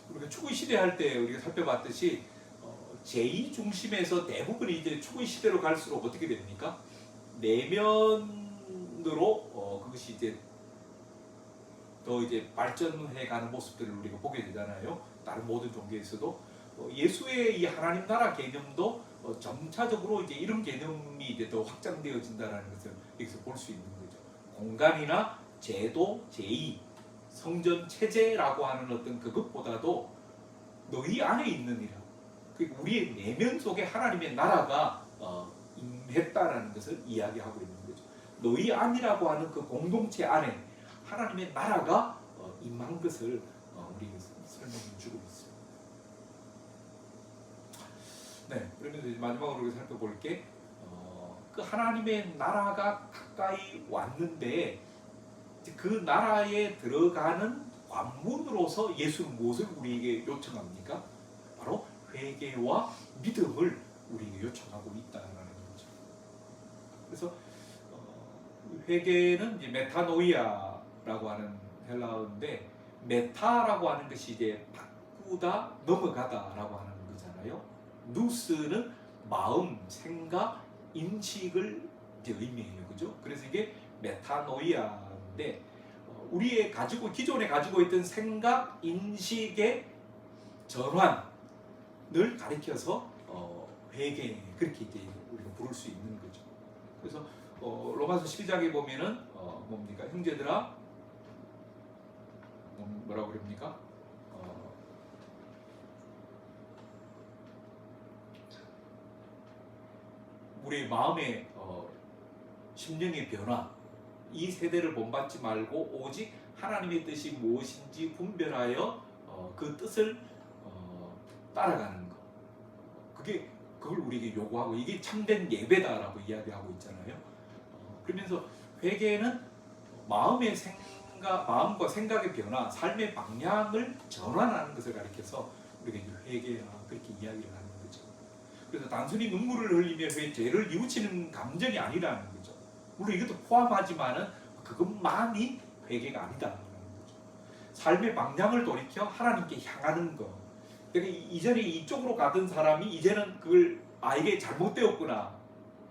우리가 축의 시대 할 때 우리가 살펴봤듯이 제2 중심에서 대부분이 이제 축의 시대로 갈수록 어떻게 됩니까? 내면으로 그것이 이제 더 이제 발전해가는 모습들을 우리가 보게 되잖아요. 다른 모든 종교에서도 예수의 이 하나님 나라 개념도 점차적으로 이제 이런 개념이 이제 더 확장되어진다라는 것을 여기서 볼 수 있는 거죠. 공간이나 제도, 제2, 성전 체제라고 하는 어떤 그것보다도 너희 안에 있느니라. 그러니까 우리의 내면 속에 하나님의 나라가 임했다라는 것을 이야기하고 있는 거죠. 너희 안이라고 하는 그 공동체 안에 하나님의 나라가 임한 것을 우리에게 설명해 주고 있어요. 네, 그러면서 이제 마지막으로 우리가 살펴볼 게 그 하나님의 나라가 가까이 왔는데 그 나라에 들어가는 관문으로서 예수는 무엇을 우리에게 요청합니까? 바로 회개와 믿음을 우리에게 요청하고 있다라는 거죠. 그래서 회개는 이제 메타노이아라고 하는 헬라어인데, 메타라고 하는 것이 이제 바꾸다, 넘어가다라고 하는 거잖아요. 누스는 마음, 생각, 인식을 이제 의미해요, 그죠? 그래서 이게 메타노이아인데, 우리의 기존에 가지고 있던 생각, 인식의 전환을 가리켜서 회개, 그렇게 이제 우리가 부를 수 있는 거죠. 그래서 로마서 12장에 보면은 뭡니까? 형제들아, 뭐라고 그럽니까? 우리의 마음의 심령의 변화, 이 세대를 본받지 말고 오직 하나님의 뜻이 무엇인지 분별하여 그 뜻을 따라가는 것. 그걸 우리에게 요구하고, 이게 참된 예배다라고 이야기하고 있잖아요. 그러면서 회개는 마음과 생각의 변화, 삶의 방향을 전환하는 것을 가리켜서 우리가 회개라 그렇게 이야기를 하는 거죠. 그래서 단순히 눈물을 흘리며 죄를 뉘우치는 감정이 아니라는 거죠. 물론 이것도 포함하지만은 그것만이 회개가 아니다라는 거죠. 삶의 방향을 돌이켜 하나님께 향하는 것. 그러니까 이전에 이쪽으로 가던 사람이 이제는 그걸 이게 잘못되었구나,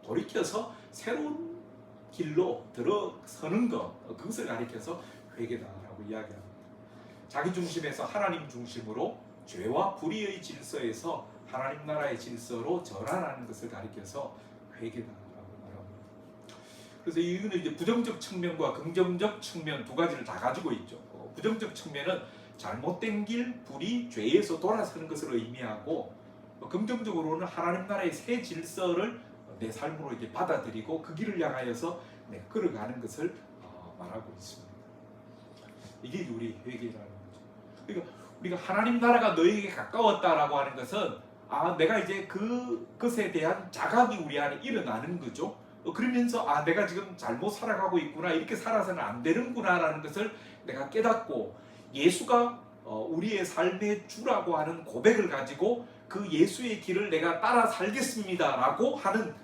돌이켜서 새로운 길로 들어서는 것, 그것을 가리켜서 회개다라고 이야기합니다. 자기 중심에서 하나님 중심으로 죄와 불의의 질서에서 하나님 나라의 질서로 전환하는 것을 가리켜서 회개다라고 말합니다. 그래서 이거는 이제 부정적 측면과 긍정적 측면 두 가지를 다 가지고 있죠. 부정적 측면은 잘못된 길, 불의, 죄에서 돌아서는 것을 의미하고, 긍정적으로는 하나님 나라의 새 질서를 내 삶으로 이제 받아들이고 그 길을 향하여서 걸어가는 것을 말하고 있습니다. 이게 우리 회개라는 거죠. 그러니까 우리가 하나님 나라가 너에게 가까웠다라고 하는 것은 내가 이제 그것에 대한 자각이 우리 안에 일어나는 거죠. 그러면서 내가 지금 잘못 살아가고 있구나, 이렇게 살아서는 안 되는구나라는 것을 내가 깨닫고, 예수가 우리의 삶의 주라고 하는 고백을 가지고 그 예수의 길을 내가 따라 살겠습니다라고 하는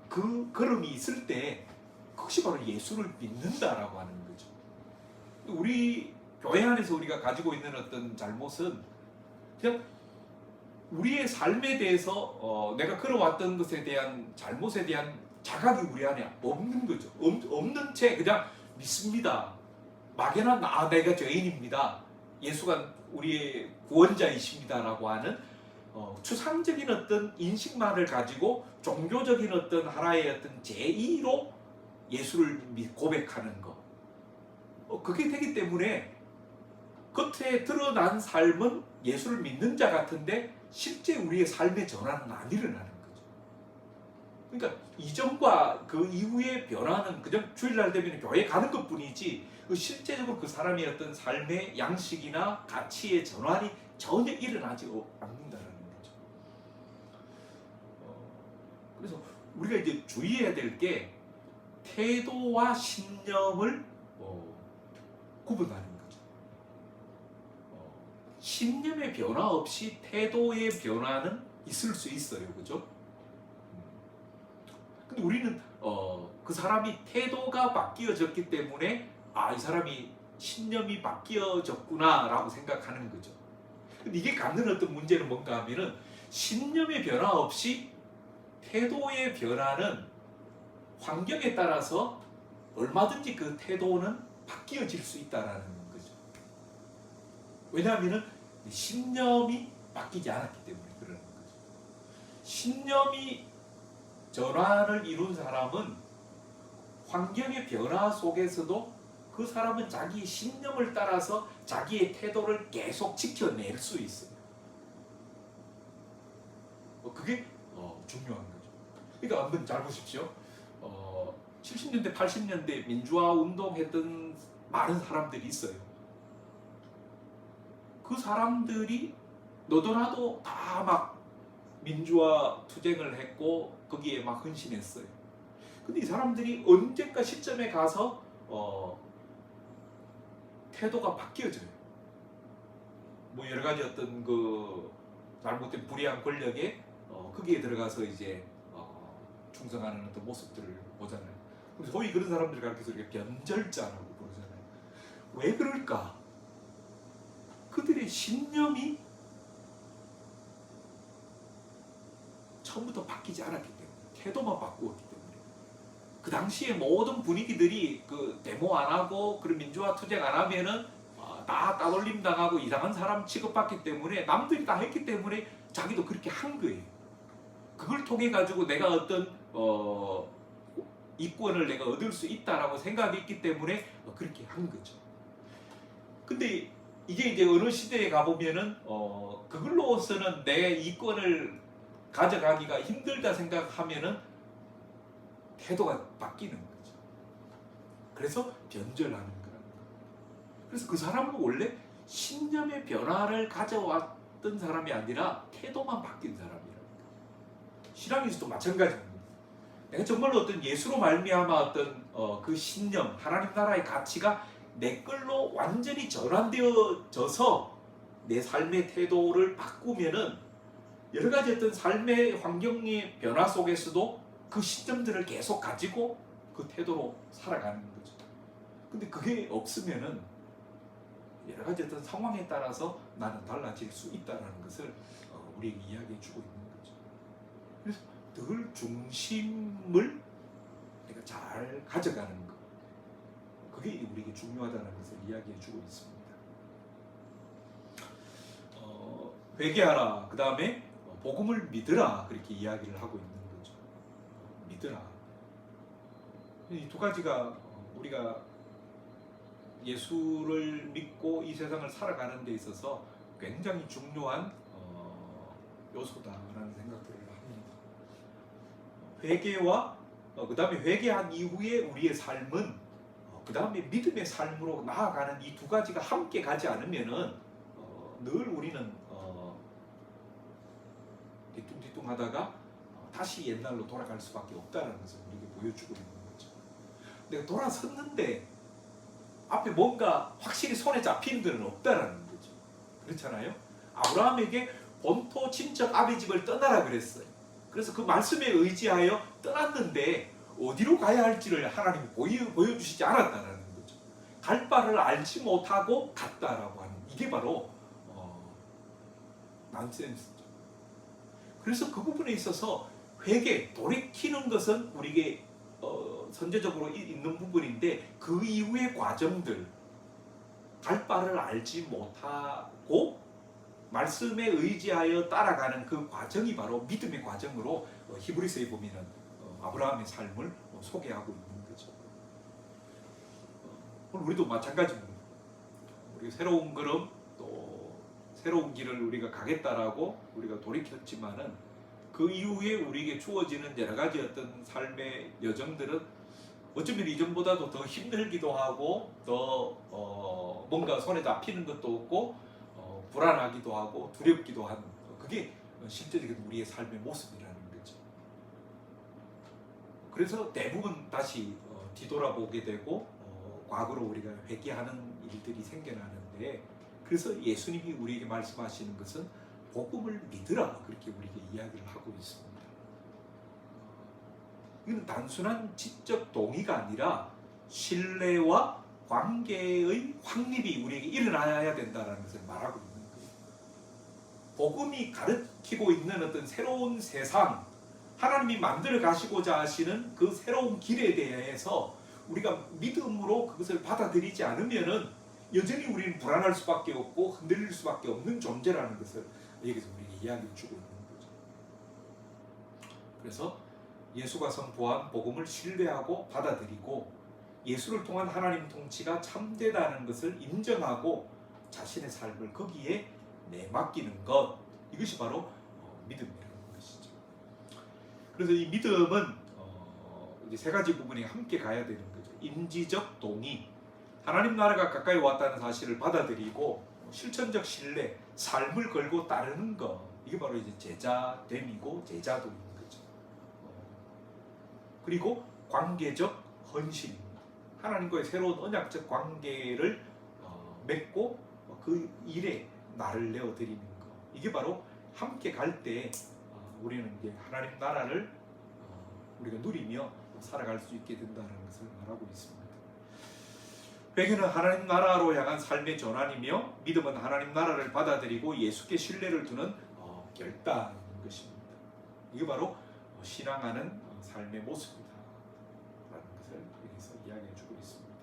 그 걸음이 있을 때, 그것이 바로 예수를 믿는다라고 하는 거죠. 우리 교회 안에서 우리가 가지고 있는 어떤 잘못은 그냥 우리의 삶에 대해서 내가 걸어왔던 것에 대한 잘못에 대한 자각이 우리 안에 없는 거죠. 없는 채 그냥 믿습니다. 막연한 내가 죄인입니다, 예수가 우리의 구원자이십니다라고 하는 추상적인 어떤 인식만을 가지고 종교적인 어떤 하나의 어떤 제의로 예수를 고백하는 것, 그게 되기 때문에 겉에 드러난 삶은 예수를 믿는 자 같은데 실제 우리의 삶의 전환은 안 일어나는 거죠. 그러니까 이전과 그 이후의 변화는 그냥 주일날 되면 교회 가는 것뿐이지, 실제적으로 그 사람의 어떤 삶의 양식이나 가치의 전환이 전혀 일어나지 않는다는 거죠. 그래서 우리가 이제 주의해야 될 게 태도와 신념을 구분하는 거죠. 신념의 변화 없이 태도의 변화는 있을 수 있어요, 그죠? 근데 우리는 그 사람이 태도가 바뀌어졌기 때문에 이 사람이 신념이 바뀌어졌구나라고 생각하는 거죠. 근데 이게 갖는 어떤 문제는 뭔가 하면은, 신념의 변화 없이 태도의 변화는 환경에 따라서 얼마든지 그 태도는 바뀌어질 수 있다라는 거죠. 왜냐하면은 신념이 바뀌지 않았기 때문에 그러는 거죠. 신념이 전환을 이룬 사람은 환경의 변화 속에서도 그 사람은 자기의 신념을 따라서 자기의 태도를 계속 지켜낼 수 있어요. 그게 중요한 거죠. 그러니까 한번 잘 보십시오. 70년대, 80년대 민주화 운동했던 많은 사람들이 있어요. 그 사람들이 너도나도 다 막 민주화 투쟁을 했고 거기에 막 헌신했어요. 근데 이 사람들이 언젠가 시점에 가서 태도가 바뀌어져요. 뭐 여러 가지 어떤 그 잘못된 불의한 권력에 거기에 들어가서 이제 충성하는 어떤 모습들을 보잖아요. 소위 그런 사람들을 가르쳐서 우리가 변절자라고 부르잖아요. 왜 그럴까? 그들의 신념이 처음부터 바뀌지 않았기 때문에, 태도만 바꾸었기 때문에. 그 당시에 모든 분위기들이 그 데모 안 하고 그런 민주화 투쟁 안 하면은 다 따돌림 당하고 이상한 사람 취급받기 때문에, 남들이 다 했기 때문에 자기도 그렇게 한 거예요. 그걸 통해 가지고 내가 어떤 이권을 내가 얻을 수 있다라고 생각했기 때문에 그렇게 한 거죠. 근데 이게 이제 어느 시대에 가보면은 그걸로서는 내 이권을 가져가기가 힘들다 생각하면은 태도가 바뀌는 거죠. 그래서 변절하는 거랍니다. 그래서 그 사람은 원래 신념의 변화를 가져왔던 사람이 아니라 태도만 바뀐 사람이랍니다. 신앙에서도 마찬가지입니다. 내가 정말로 어떤 예수로 말미암아 어떤 그 신념, 하나님 나라의 가치가 내 걸로 완전히 전환되어져서 내 삶의 태도를 바꾸면은 여러 가지 어떤 삶의 환경의 변화 속에서도 그 시점들을 계속 가지고 그 태도로 살아가는 거죠. 근데 그게 없으면은 여러 가지 어떤 상황에 따라서 나는 달라질 수 있다는 것을 우리에게 이야기해 주고 있는 거죠. 그래서 늘 중심을 내가 잘 가져가는 것, 그게 우리에게 중요하다는 것을 이야기해 주고 있습니다. 회개하라, 그 다음에 복음을 믿으라, 그렇게 이야기를 하고 있는 거죠. 믿으라. 이 두 가지가 우리가 예수를 믿고 이 세상을 살아가는 데 있어서 굉장히 중요한 요소다라는 생각들을 합니다. 회개와 그 다음에 회개한 이후에 우리의 삶은 그 다음에 믿음의 삶으로 나아가는 이 두 가지가 함께 가지 않으면은 늘 우리는 뒤뚱뒤뚱 하다가 다시 옛날로 돌아갈 수밖에 없다는 것을 우리에게 보여주고 있는 거죠. 내가 돌아섰는데 앞에 뭔가 확실히 손에 잡히는 것은 없다라는 거죠. 그렇잖아요. 아브라함에게 본토 친척 아비 집을 떠나라 그랬어요. 그래서 그 말씀에 의지하여 떠났는데 어디로 가야 할지를 하나님이 보여주시지 않았다는 거죠. 갈 바를 알지 못하고 갔다라고 하는, 이게 바로 난센스죠. 그래서 그 부분에 있어서 회개, 돌이키는 것은 우리에게 선제적으로 있는 부분인데, 그 이후의 과정들, 갈 바를 알지 못하고 말씀에 의지하여 따라가는 그 과정이 바로 믿음의 과정으로 히브리서에 보면은 아브라함의 삶을 소개하고 있는 거죠. 오늘 우리도 마찬가지입니다. 우리가 새로운 걸음, 또 새로운 길을 우리가 가겠다라고 우리가 돌이켰지만은 그 이후에 우리에게 주어지는 여러 가지 어떤 삶의 여정들은 어쩌면 이전보다도 더 힘들기도 하고 더 뭔가 손에 잡히는 것도 없고 불안하기도 하고 두렵기도 한, 그게 실제적인 우리의 삶의 모습이라는 거죠. 그래서 대부분 다시 뒤돌아보게 되고 과거로 우리가 회귀하는 일들이 생겨나는데, 그래서 예수님이 우리에게 말씀하시는 것은 복음을 믿으라, 그렇게 우리에게 이야기를 하고 있습니다. 이건 단순한 지적 동의가 아니라 신뢰와 관계의 확립이 우리에게 일어나야 된다는 것을 말하고 있는 거예요. 복음이 가르치고 있는 어떤 새로운 세상, 하나님이 만들어 가시고자 하시는 그 새로운 길에 대해서 우리가 믿음으로 그것을 받아들이지 않으면은 여전히 우리는 불안할 수밖에 없고 흔들릴 수밖에 없는 존재라는 것을 여기서 우리에게 이야기해 주고 있는 거죠. 그래서 예수가 선포한 복음을 신뢰하고 받아들이고 예수를 통한 하나님 통치가 참되다는 것을 인정하고 자신의 삶을 거기에 내맡기는 것, 이것이 바로 믿음이라는 것이죠. 그래서 이 믿음은 이제 세 가지 부분이 함께 가야 되는 거죠. 인지적 동의, 하나님 나라가 가까이 왔다는 사실을 받아들이고 실천적 신뢰, 삶을 걸고 따르는 것, 이게 바로 이제 제자됨이고 제자도인 거죠. 그리고 관계적 헌신입니다. 하나님과의 새로운 언약적 관계를 맺고 그 일에 나를 내어드리는 것, 이게 바로 함께 갈 때 우리는 이제 하나님 나라를 우리가 누리며 살아갈 수 있게 된다는 것을 말하고 있습니다. 회개는 하나님 나라로 향한 삶의 전환이며 믿음은 하나님 나라를 받아들이고 예수께 신뢰를 두는 결단인 것입니다. 이게 바로 신앙하는 삶의 모습이다 라는 것을 여기서 이야기해 주고 있습니다.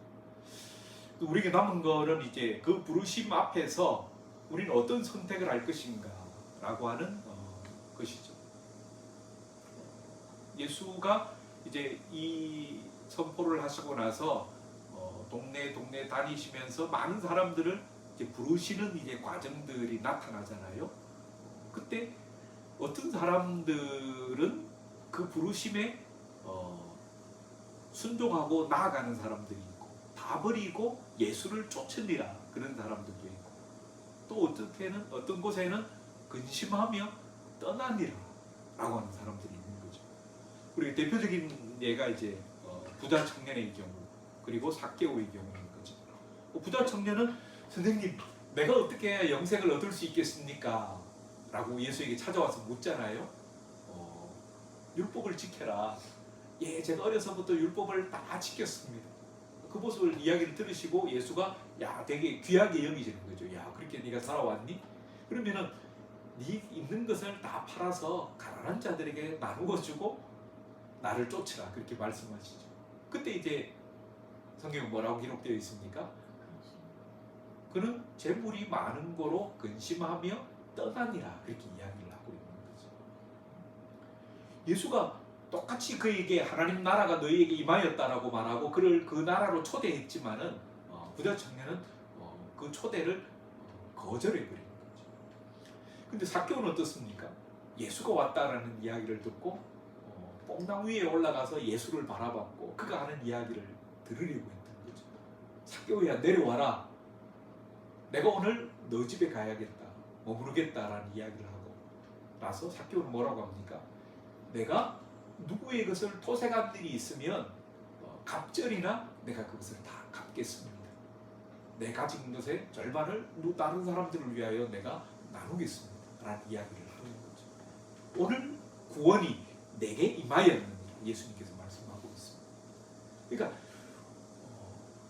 또 우리에게 남은 거는 이제 그 부르심 앞에서 우리는 어떤 선택을 할 것인가 라고 하는 것이죠. 예수가 이제 이 선포를 하시고 나서 동네 다니시면서 많은 사람들을 이제 부르시는 이제 과정들이 나타나잖아요. 그때 어떤 사람들은 그 부르심에 순종하고 나아가는 사람들이 있고, 다 버리고 예수를 쫓으리라 그런 사람들도 있고, 또 어떤 곳에는 근심하며 떠나니라 라고 하는 사람들이 있는 거죠. 우리 대표적인 예가 이제 부자 청년의 경우, 그리고 삭개오의 경우인 거죠. 부자 청년은 선생님, 내가 어떻게 해야 영생을 얻을 수 있겠습니까? 라고 예수에게 찾아와서 묻잖아요. 율법을 지켜라. 예, 제가 어려서부터 율법을 다 지켰습니다. 그 모습을 이야기를 들으시고 예수가 되게 귀하게 여기시는 거죠. 그렇게 네가 살아왔니? 그러면은 네 있는 것을 다 팔아서 가난한 자들에게 나누어 주고 나를 쫓으라, 그렇게 말씀하시죠. 그때 이제 성경에 뭐라고 기록되어 있습니까? 그는 재물이 많은 거로 근심하며 떠나니라, 그렇게 이야기를 하고 있는 거죠. 예수가 똑같이 그에게 하나님 나라가 너희에게 임하였다라고 말하고 그를 그 나라로 초대했지만은 부자 청년은 그 초대를 거절해버린 거죠. 근데 삭개오는 어떻습니까? 예수가 왔다라는 이야기를 듣고 뽕당 위에 올라가서 예수를 바라봤고 그가 하는 이야기를 들으려고 했던 거죠. 삭개오야, 내려와라. 내가 오늘 너 집에 가야겠다, 머무르겠다라는 이야기를 하고 나서 삭개오는 뭐라고 합니까? 내가 누구의 것을 토색한 일이 있으면 갑절이나 내가 그것을 다 갚겠습니다. 내 가진 것의 절반을 다른 사람들을 위하여 내가 나누겠습니다 라는 이야기를 하는 거죠. 오늘 구원이 내게 임하였느니 예수님께서 말씀하고 있습니다. 그러니까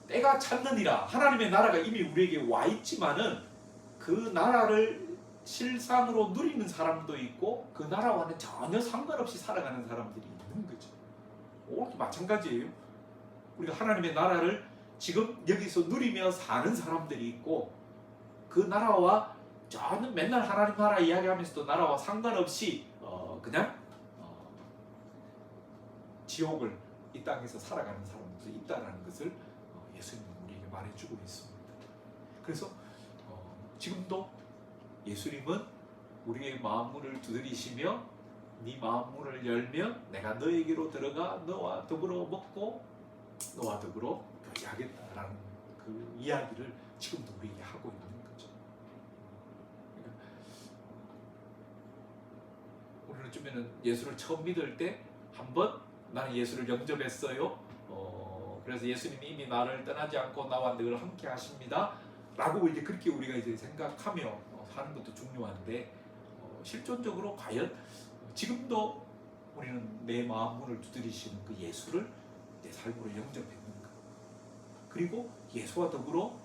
때가 찼느니라, 하나님의 나라가 이미 우리에게 와 있지만은 그 나라를 실상으로 누리는 사람도 있고 그 나라와는 전혀 상관없이 살아가는 사람들이 있는 거죠. 오늘도 마찬가지예요. 우리가 하나님의 나라를 지금 여기서 누리며 사는 사람들이 있고 그 나라와 저는 맨날 하나님 나라 이야기하면서도 나라와 상관없이 그냥 지옥을 이 땅에서 살아가는 사람들도 있다는 것을 예수님은 우리에게 말해주고 있습니다. 그래서 지금도 예수님은 우리의 마음문을 두드리시며 네 마음문을 열면 내가 너에게로 들어가 너와 더불어 먹고 너와 더불어 교제하겠다라는 그 이야기를 지금도 우리에게 하고 있는 거죠. 그러니까 오늘은 쯤에는 예수를 처음 믿을 때 한번 나는 예수를 영접했어요. 그래서 예수님이 이미 나를 떠나지 않고 나와 늘 함께 하십니다 라고 이제 그렇게 우리가 이제 생각하며 사는 것도 중요한데 실존적으로 과연 지금도 우리는 내 마음 문을 두드리시는 그 예수를 내 삶으로 영접했는가, 그리고 예수와 더불어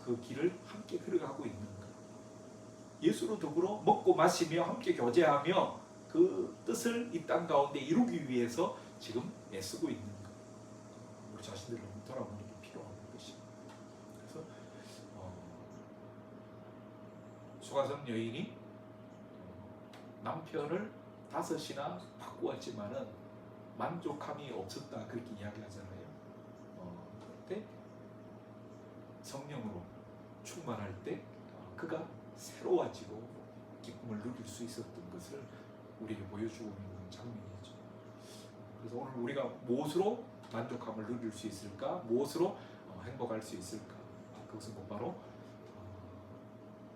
그 길을 함께 걸어가고 있는가, 예수로 더불어 먹고 마시며 함께 교제하며 그 뜻을 이 땅 가운데 이루기 위해서 지금 애쓰고 있는가, 우리 자신들을 돌아보는 게 필요한 것입니다. 그래서 수가성 여인이 남편을 5이나 바꾸었지만은 만족함이 없었다, 그렇게 이야기하잖아요. 그때 성령으로 충만할 때 그가 새로워지고 기쁨을 누릴 수 있었던 것을 우리에게 보여주고 있는 장면이죠. 그래서 오늘 우리가 무엇으로 만족함을 누릴 수 있을까? 무엇으로 행복할 수 있을까? 그것은 곧바로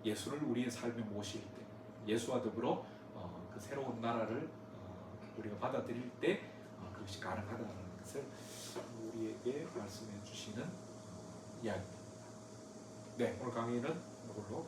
예수를 우리의 삶에 모실 때, 예수와 더불어 그 새로운 나라를 우리가 받아들일 때 그것이 가능하다는 것을 우리에게 말씀해 주시는 이야기입니다. 네, 오늘 강의는 이걸로